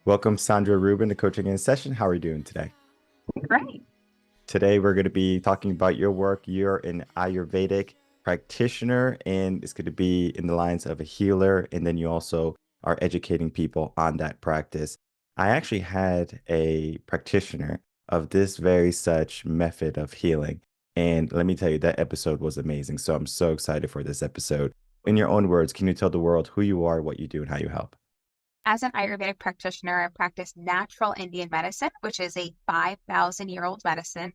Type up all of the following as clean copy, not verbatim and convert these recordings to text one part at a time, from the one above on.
Welcome, Sondra Rubin, to Coaching in Session. How are you doing today? Great. Today, we're going to be talking about your work. You're an Ayurvedic practitioner, and it's going to be in the lines of a healer. And then you also are educating people on that practice. I actually had a practitioner of this very such method of healing. And let me tell you, that episode was amazing. So I'm so excited for this episode. In your own words, can you tell the world who you are, what you do, and how you help? As an Ayurvedic practitioner, I practice natural Indian medicine, which is a 5,000-year-old medicine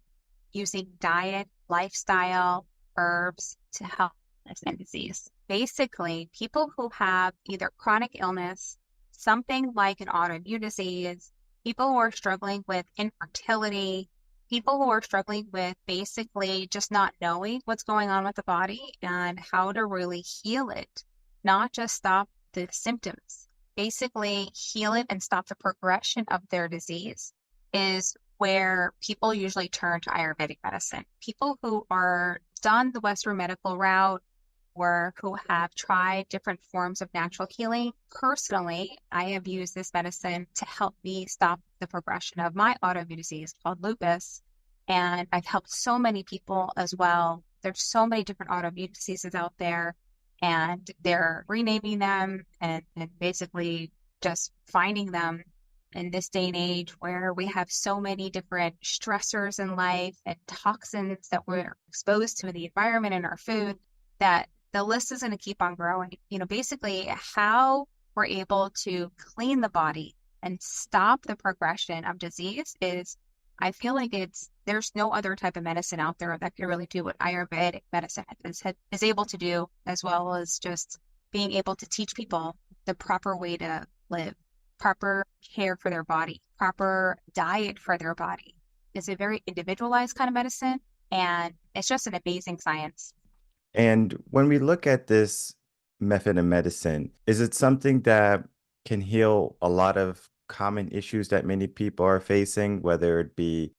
using diet, lifestyle, herbs to help illness and disease. Basically, people who have either chronic illness, something like an autoimmune disease, people who are struggling with infertility, people who are struggling with basically just not knowing what's going on with the body and how to really heal it, not just stop the symptoms. Basically heal it and stop the progression of their disease is where people usually turn to Ayurvedic medicine. People who are done the Western medical route or who have tried different forms of natural healing. Personally, I have used this medicine to help me stop the progression of my autoimmune disease called lupus. And I've helped so many people as well. There's so many different autoimmune diseases out there, and they're renaming them and basically just finding them in this day and age where we have so many different stressors in life and toxins that we're exposed to in the environment and our food, that the list is going to keep on growing. Basically how we're able to clean the body and stop the progression of disease is, I feel like there's no other type of medicine out there that can really do what Ayurvedic medicine is able to do, as well as just being able to teach people the proper way to live, proper care for their body, proper diet for their body. It's a very individualized kind of medicine, and it's just an amazing science. And when we look at this method of medicine, is it something that can heal a lot of common issues that many people are facing, whether it be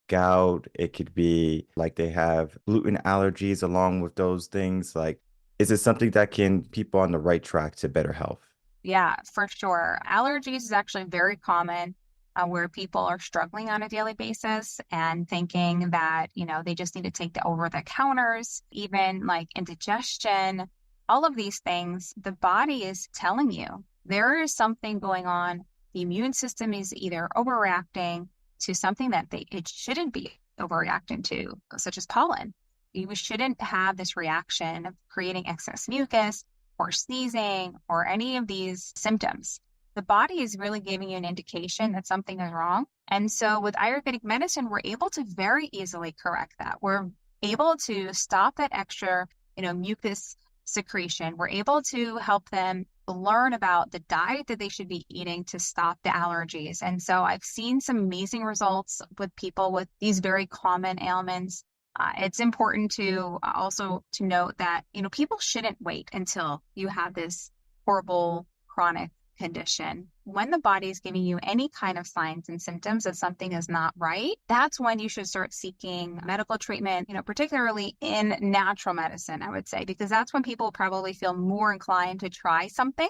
gout, it could be like they have gluten allergies along with those things? Like, is it something that can people on the right track to better health? Yeah, for sure. Allergies is actually very common where people are struggling on a daily basis and thinking that, they just need to take the over the counters, even like indigestion, all of these things. The body is telling you there is something going on. The immune system is either overreacting to something that it shouldn't be overreacting to, such as pollen. You shouldn't have this reaction of creating excess mucus or sneezing or any of these symptoms. The body is really giving you an indication that something is wrong. And so with Ayurvedic medicine, we're able to very easily correct that. We're able to stop that extra, mucus secretion. We're able to help them learn about the diet that they should be eating to stop the allergies. And so I've seen some amazing results with people with these very common ailments. It's important to also to note that, people shouldn't wait until you have this horrible chronic condition. When the body is giving you any kind of signs and symptoms that something is not right, that's when you should start seeking medical treatment, particularly in natural medicine, I would say, because that's when people probably feel more inclined to try something,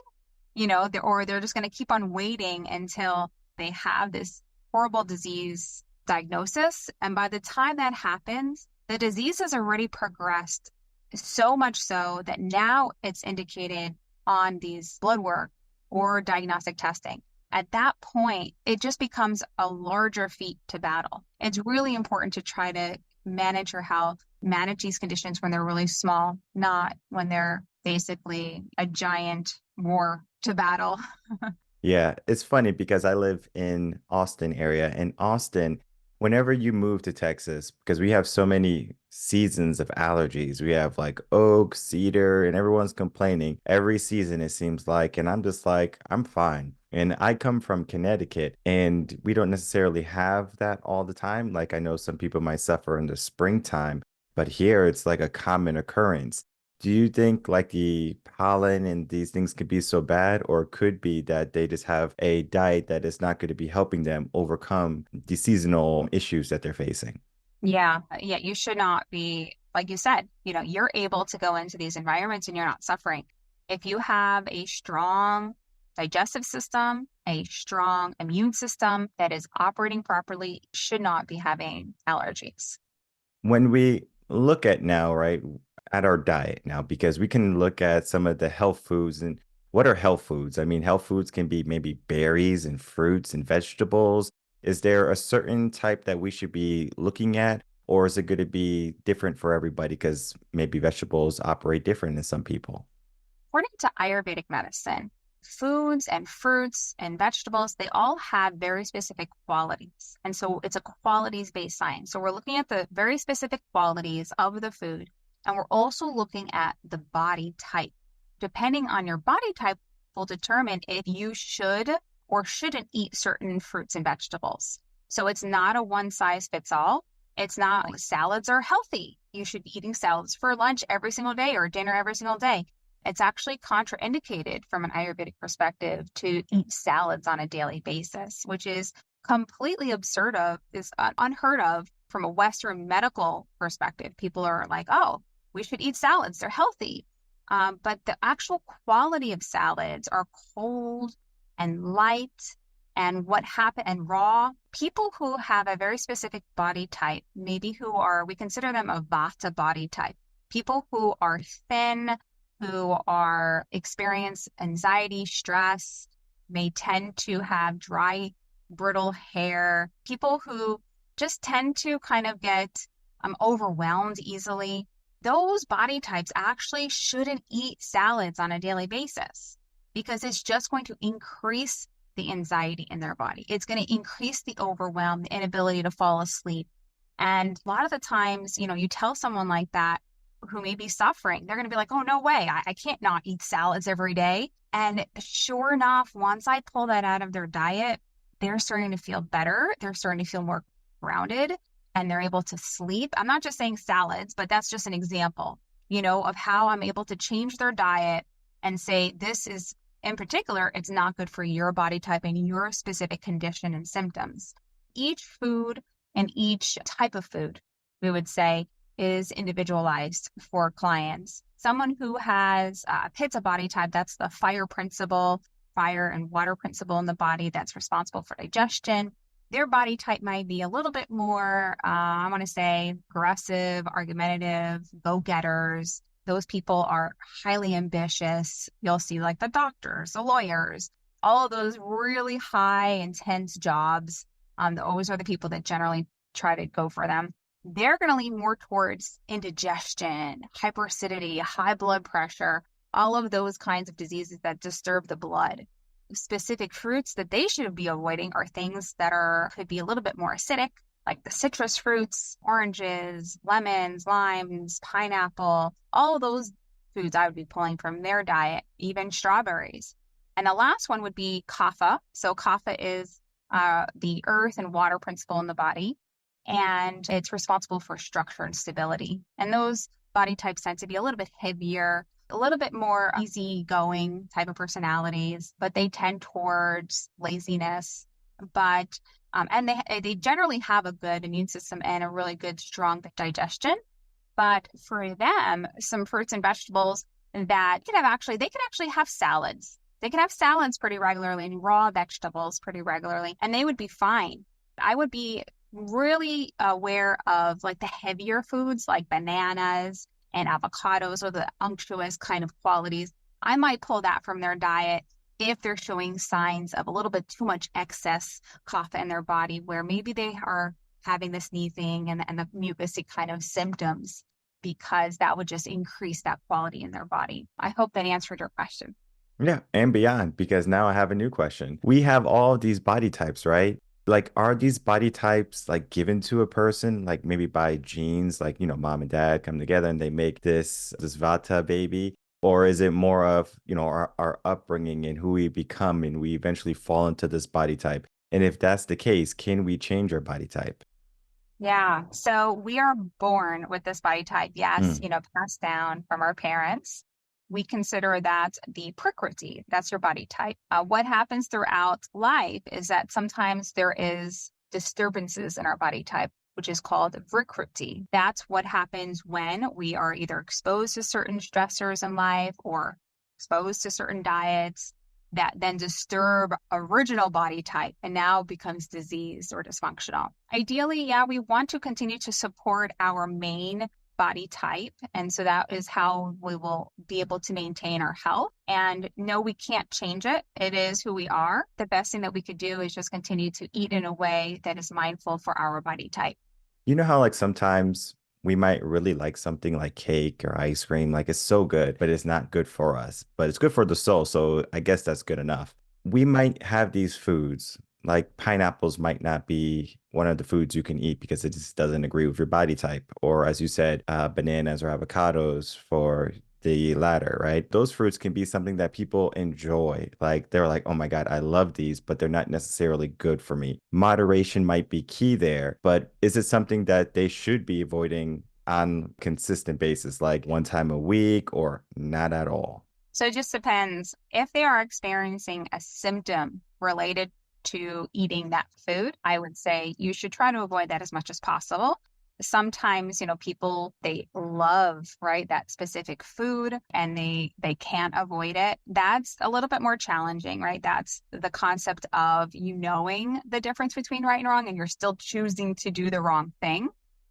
or they're just going to keep on waiting until they have this horrible disease diagnosis. And by the time that happens, the disease has already progressed so much so that now it's indicated on these blood work or diagnostic testing. At that point, it just becomes a larger feat to battle. It's really important to try to manage your health, manage these conditions when they're really small, not when they're basically a giant war to battle. Yeah, it's funny because I live in Austin area, and Austin, whenever you move to Texas, because we have so many seasons of allergies, we have like oak, cedar, and everyone's complaining every season, it seems like. And I'm just like, I'm fine. And I come from Connecticut, and we don't necessarily have that all the time. Like I know some people might suffer in the springtime, but here it's like a common occurrence. Do you think like the pollen and these things could be so bad, or could be that they just have a diet that is not going to be helping them overcome the seasonal issues that they're facing? Yeah, yeah, you should not be, like you said, you're able to go into these environments and you're not suffering. If you have a strong digestive system, a strong immune system that is operating properly, should not be having allergies. When we look at now, right, at our diet now, because we can look at some of the health foods and what are health foods? I mean, health foods can be maybe berries and fruits and vegetables. Is there a certain type that we should be looking at, or is it going to be different for everybody? Because maybe vegetables operate different in some people. According to Ayurvedic medicine, foods and fruits and vegetables, they all have very specific qualities. And so it's a qualities-based science. So we're looking at the very specific qualities of the food, and we're also looking at the body type. Depending on your body type will determine if you should or shouldn't eat certain fruits and vegetables. So it's not a one size fits all. It's not like salads are healthy. You should be eating salads for lunch every single day or dinner every single day. It's actually contraindicated from an Ayurvedic perspective to eat salads on a daily basis, which is completely absurd is unheard of from a Western medical perspective. People are like, oh, we should eat salads. They're healthy. But the actual quality of salads are cold and light and what happened and raw. People who have a very specific body type, maybe we consider them a Vata body type. People who are thin, who experience anxiety, stress, may tend to have dry, brittle hair. People who just tend to kind of get overwhelmed easily. Those body types actually shouldn't eat salads on a daily basis because it's just going to increase the anxiety in their body. It's going to increase the overwhelm, the inability to fall asleep. And a lot of the times, you tell someone like that who may be suffering, they're going to be like, oh, no way. I can't not eat salads every day. And sure enough, once I pull that out of their diet, they're starting to feel better. They're starting to feel more grounded and they're able to sleep. I'm not just saying salads, but that's just an example, of how I'm able to change their diet and say, this is, in particular, it's not good for your body type and your specific condition and symptoms. Each food and each type of food, we would say, is individualized for clients. Someone who has Pitta body type, that's the fire and water principle in the body that's responsible for digestion. Their body type might be a little bit more, I want to say, aggressive, argumentative, go-getters. Those people are highly ambitious. You'll see like the doctors, the lawyers, all of those really high, intense jobs. Those are the people that generally try to go for them. They're going to lean more towards indigestion, hyperacidity, high blood pressure, all of those kinds of diseases that disturb the blood. Specific fruits that they should be avoiding are things that could be a little bit more acidic, like the citrus fruits, oranges, lemons, limes, pineapple. All of those foods I would be pulling from their diet, even strawberries. And the last one would be kapha. So kapha is the earth and water principle in the body, and it's responsible for structure and stability. And those body types tend to be a little bit heavier, a little bit more easygoing type of personalities, but they tend towards laziness. And they generally have a good immune system and a really good, strong digestion. But for them, some fruits and vegetables that they can actually have salads. They can have salads pretty regularly and raw vegetables pretty regularly, and they would be fine. I would be really aware of like the heavier foods like bananas and avocados or the unctuous kind of qualities. I might pull that from their diet if they're showing signs of a little bit too much excess kapha in their body, where maybe they are having the sneezing and the mucusy kind of symptoms, because that would just increase that quality in their body. I hope that answered your question. Yeah, and beyond, because now I have a new question. We have all these body types, right? Like, are these body types like given to a person, like maybe by genes, like, mom and dad come together and they make this Vata baby? Or is it more of, our upbringing and who we become and we eventually fall into this body type? And if that's the case, can we change our body type? Yeah. So we are born with this body type. Yes, Mm. passed down from our parents. We consider that the prakriti. That's your body type. What happens throughout life is that sometimes there is disturbances in our body type, which is called vikruti. That's what happens when we are either exposed to certain stressors in life or exposed to certain diets that then disturb original body type and now becomes diseased or dysfunctional. Ideally, yeah, we want to continue to support our main body type. And so that is how we will be able to maintain our health. And no, we can't change it. It is who we are. The best thing that we could do is just continue to eat in a way that is mindful for our body type. You know how like sometimes we might really like something like cake or ice cream, like it's so good, but it's not good for us, but it's good for the soul. So I guess that's good enough. We might have these foods, like pineapples might not be one of the foods you can eat because it just doesn't agree with your body type. Or as you said, bananas or avocados for the latter, right? Those fruits can be something that people enjoy. Like they're like, oh my God, I love these, but they're not necessarily good for me. Moderation might be key there, but is it something that they should be avoiding on consistent basis, like one time a week or not at all? So it just depends. If they are experiencing a symptom related to eating that food, I would say you should try to avoid that as much as possible. Sometimes, people they love, right, that specific food and they can't avoid it. That's a little bit more challenging, right? That's the concept of you knowing the difference between right and wrong and you're still choosing to do the wrong thing.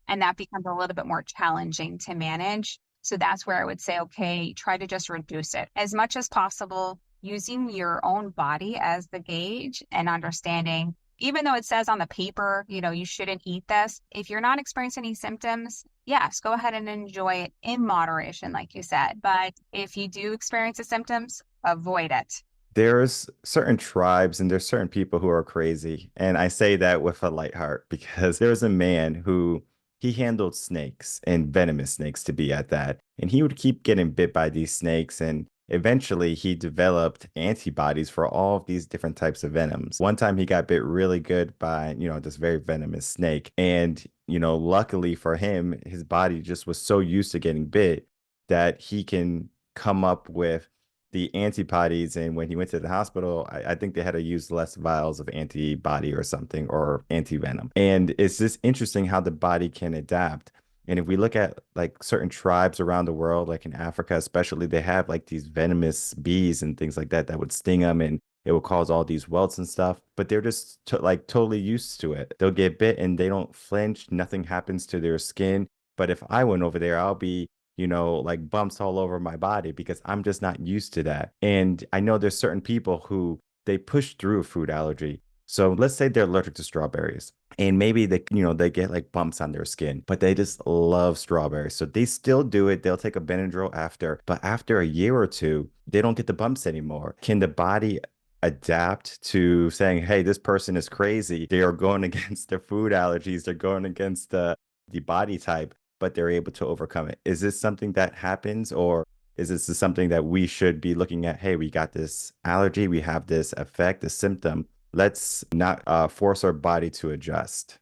And that becomes a little bit more challenging to manage. So that's where I would say, okay, try to just reduce it as much as possible, using your own body as the gauge and understanding, even though it says on the paper, you shouldn't eat this. If you're not experiencing any symptoms, yes, go ahead and enjoy it in moderation, like you said. But if you do experience the symptoms, avoid it. There's certain tribes and there's certain people who are crazy. And I say that with a light heart because there's a man who he handled snakes and venomous snakes to be at that. And he would keep getting bit by these snakes. And eventually he developed antibodies for all of these different types of venoms. One time he got bit really good by, this very venomous snake. And, luckily for him, his body just was so used to getting bit that he can come up with the antibodies. And when he went to the hospital, I think they had to use less vials of antibody or something or antivenom. And it's just interesting how the body can adapt. And if we look at like certain tribes around the world, like in Africa, especially, they have like these venomous bees and things like that that would sting them and it will cause all these welts and stuff. But they're just like totally used to it. They'll get bit and they don't flinch. Nothing happens to their skin. But if I went over there, I'll be like bumps all over my body because I'm just not used to that. And I know there's certain people who they push through a food allergy. So let's say they're allergic to strawberries and maybe they get like bumps on their skin, but they just love strawberries. So they still do it. They'll take a Benadryl after, but after a year or two, they don't get the bumps anymore. Can the body adapt to saying, hey, this person is crazy? They are going against their food allergies. They're going against the body type, but they're able to overcome it. Is this something that happens, or is this something that we should be looking at? Hey, we got this allergy, we have this effect, this symptom. Let's not force our body to adjust.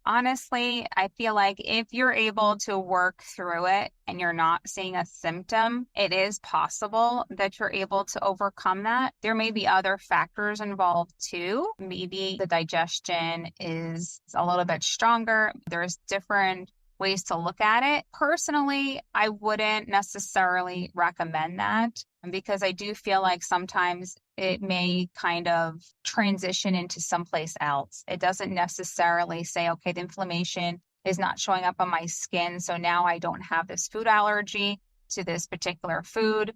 Honestly, I feel like if you're able to work through it and you're not seeing a symptom, it is possible that you're able to overcome that. There may be other factors involved too. Maybe the digestion is a little bit stronger. There's different ways to look at it. Personally, I wouldn't necessarily recommend that because I do feel like sometimes it may kind of transition into someplace else. It doesn't necessarily say, okay, the inflammation is not showing up on my skin, so now I don't have this food allergy to this particular food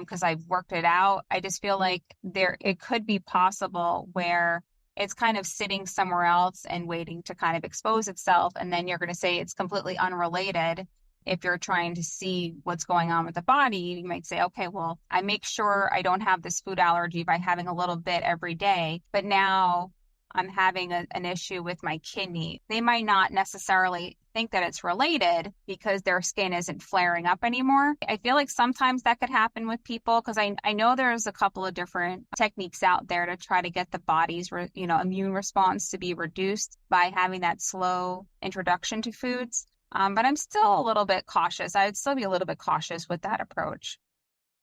because I've worked it out. I just feel like it could be possible where it's kind of sitting somewhere else and waiting to kind of expose itself. And then you're going to say it's completely unrelated. If you're trying to see what's going on with the body, you might say, okay, well, I make sure I don't have this food allergy by having a little bit every day, but now I'm having an issue with my kidney. They might not necessarily think that it's related because their skin isn't flaring up anymore. I feel like sometimes that could happen with people because I know there's a couple of different techniques out there to try to get the body's immune response to be reduced by having that slow introduction to foods. But I'm still a little bit cautious. I would still be a little bit cautious with that approach.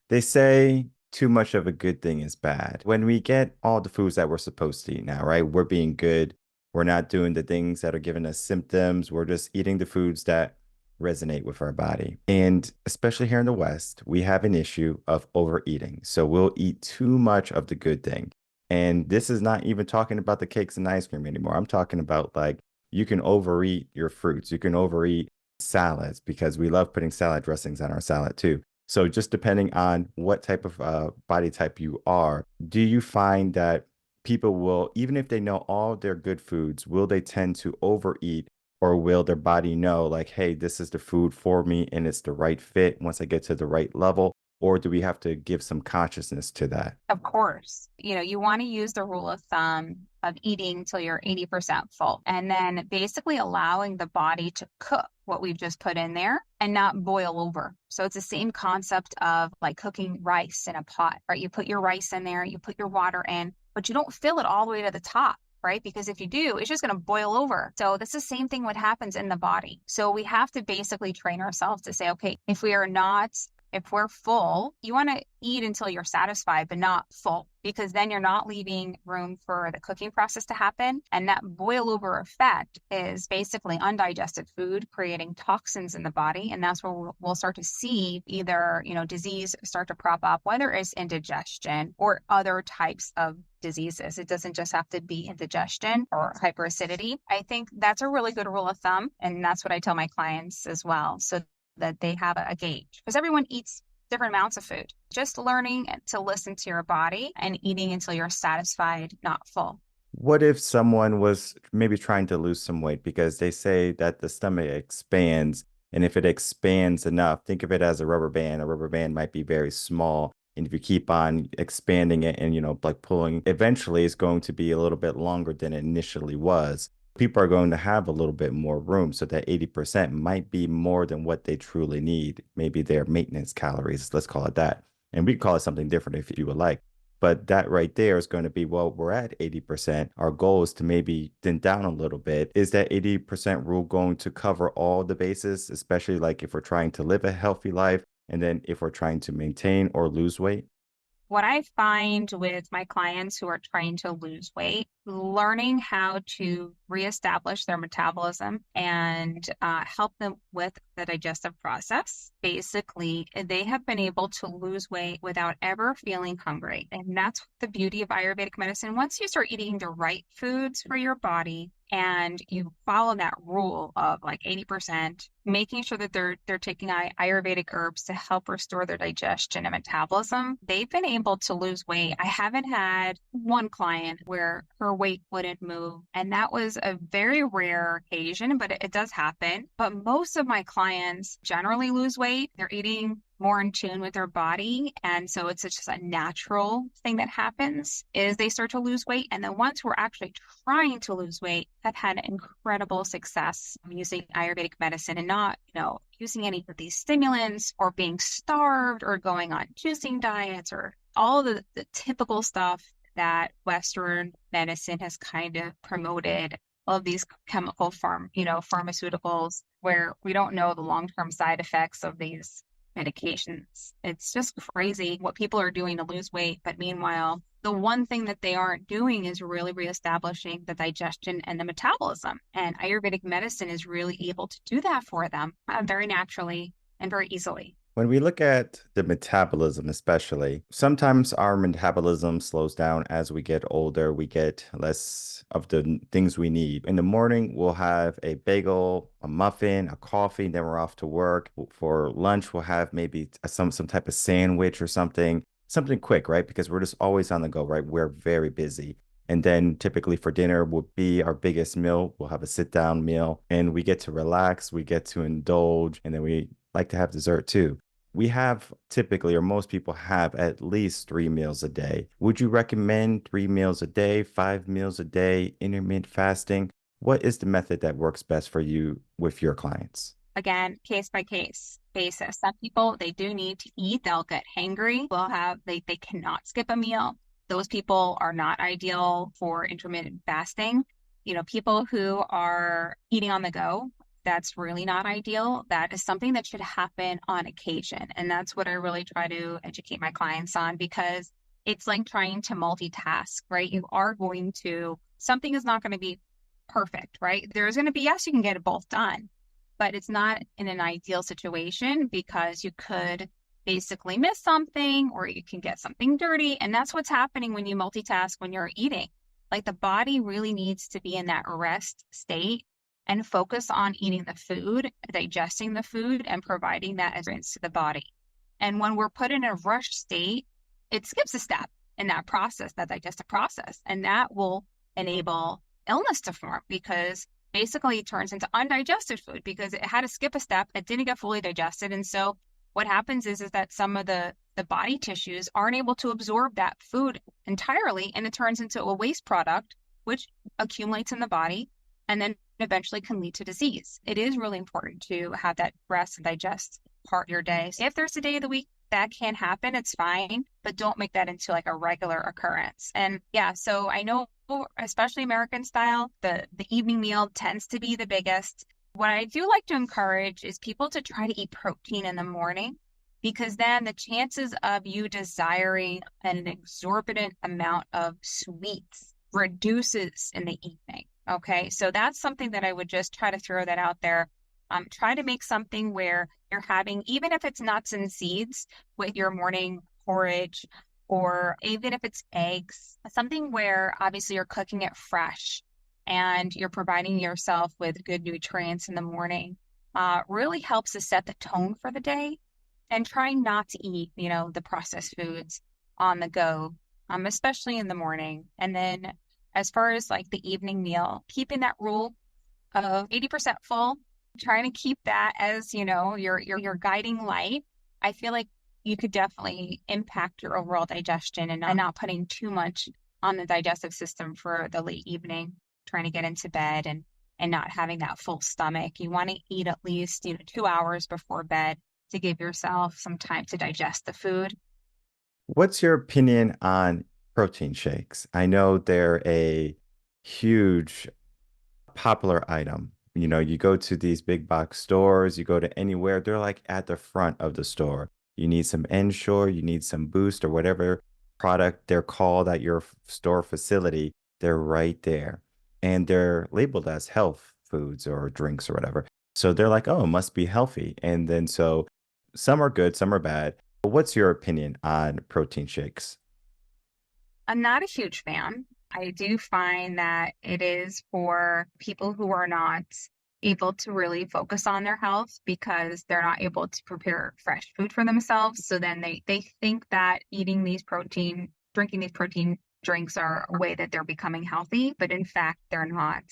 They say too much of a good thing is bad. When we get all the foods that we're supposed to eat now, right? We're being good. We're not doing the things that are giving us symptoms. We're just eating the foods that resonate with our body. And especially here in the West, we have an issue of overeating. So we'll eat too much of the good thing. And this is not even talking about the cakes and ice cream anymore. I'm talking about like you can overeat your fruits, you can overeat salads because we love putting salad dressings on our salad too. So just depending on what type of body type you are, do you find that people will, even if they know all their good foods, will they tend to overeat, or will their body know like, hey, this is the food for me and it's the right fit once I get to the right level? Or do we have to give some consciousness to that? Of course, you want to use the rule of thumb of eating till you're 80% full and then basically allowing the body to cook what we've just put in there and not boil over. So it's the same concept of like cooking rice in a pot, right? You put your rice in there, you put your water in, but you don't fill it all the way to the top. Right? Because if you do, it's just going to boil over. So that's the same thing what happens in the body. So we have to basically train ourselves to say, okay, if we're full, you want to eat until you're satisfied, but not full, because then you're not leaving room for the cooking process to happen. And that boil over effect is basically undigested food creating toxins in the body. And that's where we'll start to see either, disease start to prop up, whether it's indigestion or other types of diseases. It doesn't just have to be indigestion or hyperacidity. I think that's a really good rule of thumb. And that's what I tell my clients as well. So that they have a gauge, because everyone eats different amounts of food. Just learning to listen to your body and eating until you're satisfied, not full. What if someone was maybe trying to lose some weight because they say that the stomach expands, and if it expands enough, think of it as a rubber band. A rubber band might be very small, and if you keep on expanding it and like pulling, eventually it's going to be a little bit longer than it initially was. People are going to have a little bit more room, so that 80% might be more than what they truly need. Maybe their maintenance calories, let's call it that. And we can call it something different if you would like. But that right there is going to be, well, we're at 80%. Our goal is to maybe thin down a little bit. Is that 80% rule going to cover all the bases, especially like if we're trying to live a healthy life and then if we're trying to maintain or lose weight? What I find with my clients who are trying to lose weight, learning how to reestablish their metabolism and help them with the digestive process. Basically, they have been able to lose weight without ever feeling hungry. And that's the beauty of Ayurvedic medicine. Once you start eating the right foods for your body, and you follow that rule of like 80%, making sure that they're taking Ayurvedic herbs to help restore their digestion and metabolism, they've been able to lose weight. I haven't had one client where her weight wouldn't move, and that was a very rare occasion, but it does happen. But most of my clients generally lose weight. They're eating more in tune with their body. And so it's just a natural thing that happens is they start to lose weight. And then once we're actually trying to lose weight, I've had incredible success using Ayurvedic medicine and not, using any of these stimulants or being starved or going on juicing diets or all the typical stuff that Western medicine has kind of promoted. All of these chemical pharmaceuticals where we don't know the long-term side effects of these medications. It's just crazy what people are doing to lose weight. But meanwhile, the one thing that they aren't doing is really reestablishing the digestion and the metabolism. And Ayurvedic medicine is really able to do that for them very naturally and very easily. When we look at the metabolism, especially, sometimes our metabolism slows down as we get older. We get less of the things we need. In the morning, we'll have a bagel, a muffin, a coffee, then we're off to work. For lunch, we'll have maybe some type of sandwich or something quick, right? Because we're just always on the go, right? We're very busy. And then typically for dinner will be our biggest meal. We'll have a sit down meal and we get to relax, we get to indulge, and then we like to have dessert too. We have typically, or most people have at least 3 meals a day. Would you recommend 3 meals a day, 5 meals a day, intermittent fasting? What is the method that works best for you with your clients? Again, case by case basis. Some people, they do need to eat. They'll get hangry. They cannot skip a meal. Those people are not ideal for intermittent fasting. People who are eating on the go, that's really not ideal. That is something that should happen on occasion. And that's what I really try to educate my clients on, because it's like trying to multitask, right? Something is not going to be perfect, right? There's going to be, yes, you can get it both done, but it's not in an ideal situation because you could basically miss something or you can get something dirty. And that's what's happening when you multitask when you're eating. Like the body really needs to be in that rest state and focus on eating the food, digesting the food, and providing that nutrients to the body. And when we're put in a rushed state, it skips a step in that process, that digestive process, and that will enable illness to form because basically it turns into undigested food because it had to skip a step, it didn't get fully digested. And so what happens is that some of the body tissues aren't able to absorb that food entirely, and it turns into a waste product, which accumulates in the body and then eventually can lead to disease. It is really important to have that rest and digest part of your day. So if there's a day of the week that can happen, it's fine, but don't make that into like a regular occurrence. And yeah, so I know, especially American style, the evening meal tends to be the biggest. What I do like to encourage is people to try to eat protein in the morning, because then the chances of you desiring an exorbitant amount of sweets reduces in the evening. Okay, so that's something that I would just try to throw that out there. Try to make something where you're having, even if it's nuts and seeds with your morning porridge, or even if it's eggs, something where obviously you're cooking it fresh and you're providing yourself with good nutrients in the morning, really helps to set the tone for the day. And trying not to eat, the processed foods on the go, especially in the morning. And then as far as like the evening meal, keeping that rule of 80% full, trying to keep that as, your guiding light. I feel like you could definitely impact your overall digestion and not putting too much on the digestive system for the late evening, trying to get into bed and not having that full stomach. You want to eat at least, 2 hours before bed to give yourself some time to digest the food. What's your opinion on protein shakes? I know they're a huge popular item. You go to these big box stores, you go to anywhere, they're like at the front of the store. You need some Ensure, you need some Boost or whatever product they're called at your store facility, they're right there. And they're labeled as health foods or drinks or whatever. So they're like, oh, it must be healthy. And then so some are good, some are bad. But what's your opinion on protein shakes? I'm not a huge fan. I do find that it is for people who are not able to really focus on their health because they're not able to prepare fresh food for themselves. So then they think that drinking these protein drinks are a way that they're becoming healthy, but in fact, they're not.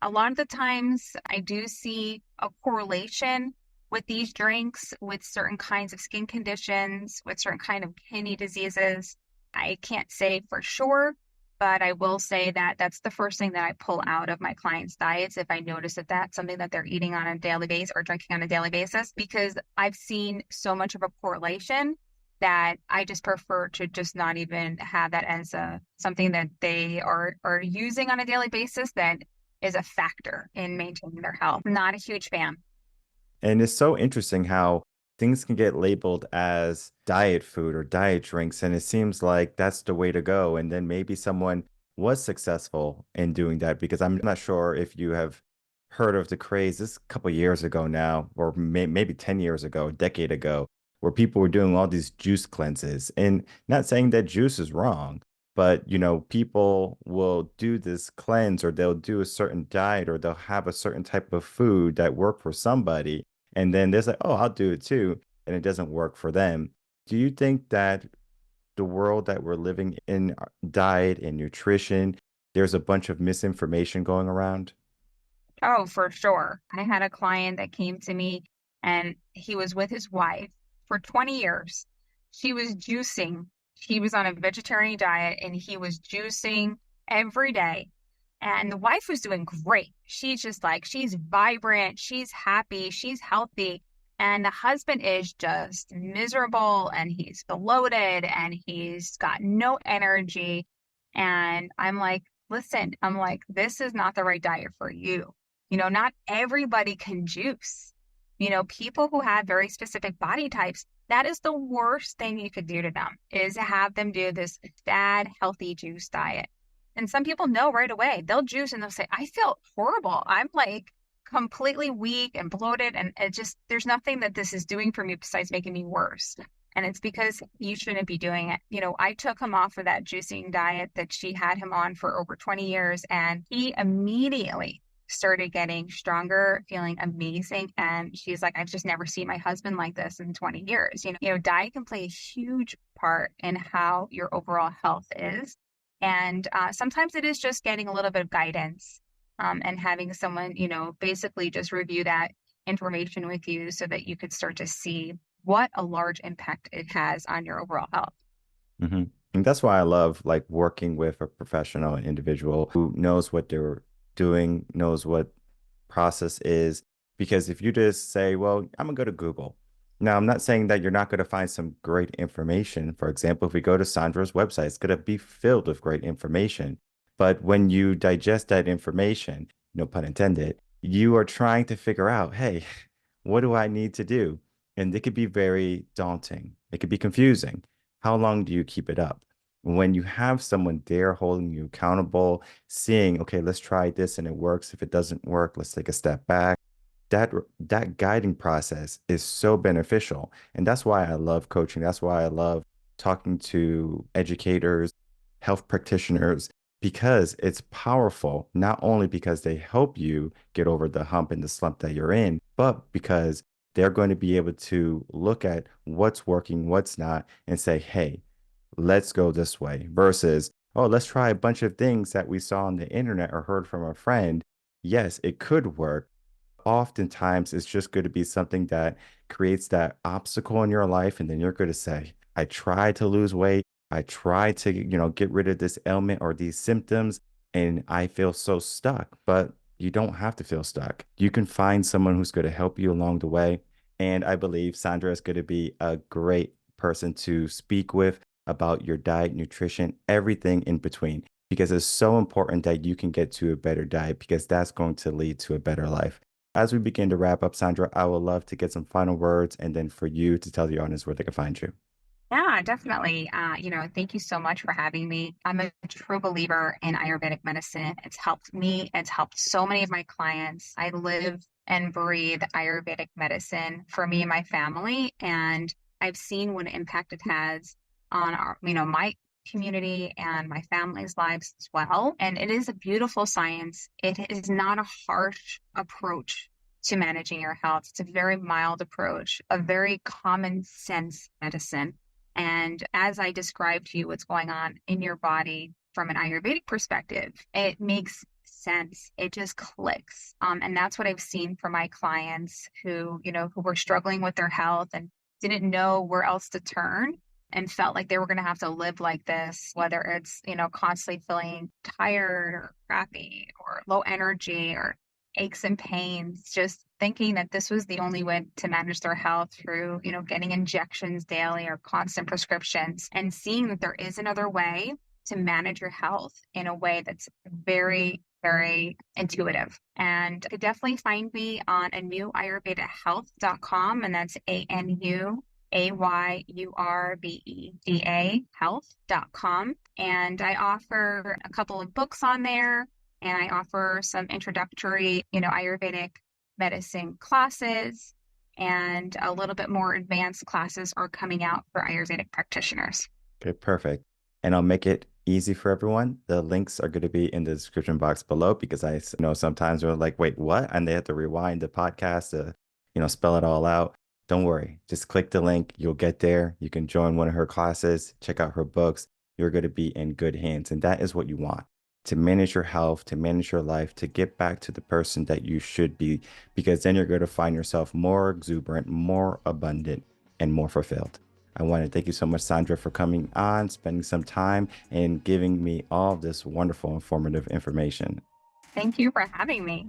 A lot of the times I do see a correlation with these drinks, with certain kinds of skin conditions, with certain kind of kidney diseases. I can't say for sure, but I will say that that's the first thing that I pull out of my clients' diets if I notice that that's something that they're eating on a daily basis or drinking on a daily basis, because I've seen so much of a correlation that I just prefer to just not even have that as something that they are using on a daily basis that is a factor in maintaining their health. Not a huge fan. And it's so interesting how things can get labeled as diet food or diet drinks, and it seems like that's the way to go. And then maybe someone was successful in doing that because I'm not sure if you have heard of the craze this a couple years ago now, or maybe 10 years ago, a decade ago, where people were doing all these juice cleanses. And not saying that juice is wrong, but people will do this cleanse or they'll do a certain diet or they'll have a certain type of food that work for somebody. And then there's like, oh, I'll do it too. And it doesn't work for them. Do you think that the world that we're living in, diet and nutrition, there's a bunch of misinformation going around? Oh, for sure. I had a client that came to me and he was with his wife for 20 years. She was juicing. He was on a vegetarian diet and he was juicing every day. And the wife was doing great. She's just like, she's vibrant, she's happy, she's healthy. And the husband is just miserable and he's bloated and he's got no energy. And I'm like, listen, this is not the right diet for you. Not everybody can juice. People who have very specific body types, that is the worst thing you could do to them, is have them do this bad, healthy juice diet. And some people know right away. They'll juice and they'll say, I feel horrible. I'm like completely weak and bloated. And it just, there's nothing that this is doing for me besides making me worse. And it's because you shouldn't be doing it. You know, I took him off of that juicing diet that she had him on for over 20 years, and he immediately started getting stronger, feeling amazing. And she's like, I've just never seen my husband like this in 20 years. Diet can play a huge part in how your overall health is. And sometimes it is just getting a little bit of guidance and having someone, basically just review that information with you so that you could start to see what a large impact it has on your overall health. Hmm. And that's why I love like working with a professional individual who knows what they're doing, knows what process is. Because if you just say, well, I'm gonna go to Google. Now, I'm not saying that you're not going to find some great information. For example, if we go to Sondra's website, it's going to be filled with great information. But when you digest that information, no pun intended, you are trying to figure out, hey, what do I need to do? And it could be very daunting. It could be confusing. How long do you keep it up? When you have someone there holding you accountable, seeing, okay, let's try this and it works. If it doesn't work, let's take a step back. That guiding process is so beneficial. And that's why I love coaching. That's why I love talking to educators, health practitioners, because it's powerful, not only because they help you get over the hump and the slump that you're in, but because they're going to be able to look at what's working, what's not, and say, hey, let's go this way versus, oh, let's try a bunch of things that we saw on the internet or heard from a friend. Yes, it could work. Oftentimes, it's just going to be something that creates that obstacle in your life. And then you're going to say, I tried to lose weight. I tried to, get rid of this ailment or these symptoms, and I feel so stuck. But you don't have to feel stuck. You can find someone who's going to help you along the way. And I believe Sondra is going to be a great person to speak with about your diet, nutrition, everything in between, because it's so important that you can get to a better diet because that's going to lead to a better life. As we begin to wrap up, Sondra, I would love to get some final words and then for you to tell the audience where they can find you. Yeah, definitely. Thank you so much for having me. I'm a true believer in Ayurvedic medicine. It's helped me. It's helped so many of my clients. I live and breathe Ayurvedic medicine for me and my family, and I've seen what impact it has on my community and my family's lives as well. And it is a beautiful science. It is not a harsh approach to managing your health. It's a very mild approach, a very common sense medicine. And as I described to you what's going on in your body from an Ayurvedic perspective, it makes sense. It just clicks. And that's what I've seen for my clients who were struggling with their health and didn't know where else to turn and felt like they were going to have to live like this, whether it's, constantly feeling tired or crappy or low energy or aches and pains, just thinking that this was the only way to manage their health through, getting injections daily or constant prescriptions, and seeing that there is another way to manage your health in a way that's very, very intuitive. And you could definitely find me on anuyurvedahealth.com, and that's ANUAYURVEDA health.com. And I offer a couple of books on there, and I offer some introductory, Ayurvedic medicine classes, and a little bit more advanced classes are coming out for Ayurvedic practitioners. Okay, perfect. And I'll make it easy for everyone. The links are going to be in the description box below because I know sometimes they're like, wait, what? And they have to rewind the podcast to, spell it all out. Don't worry. Just click the link. You'll get there. You can join one of her classes, check out her books. You're going to be in good hands. And that is what you want, to manage your health, to manage your life, to get back to the person that you should be, because then you're going to find yourself more exuberant, more abundant, and more fulfilled. I want to thank you so much, Sondra, for coming on, spending some time, and giving me all this wonderful, informative information. Thank you for having me.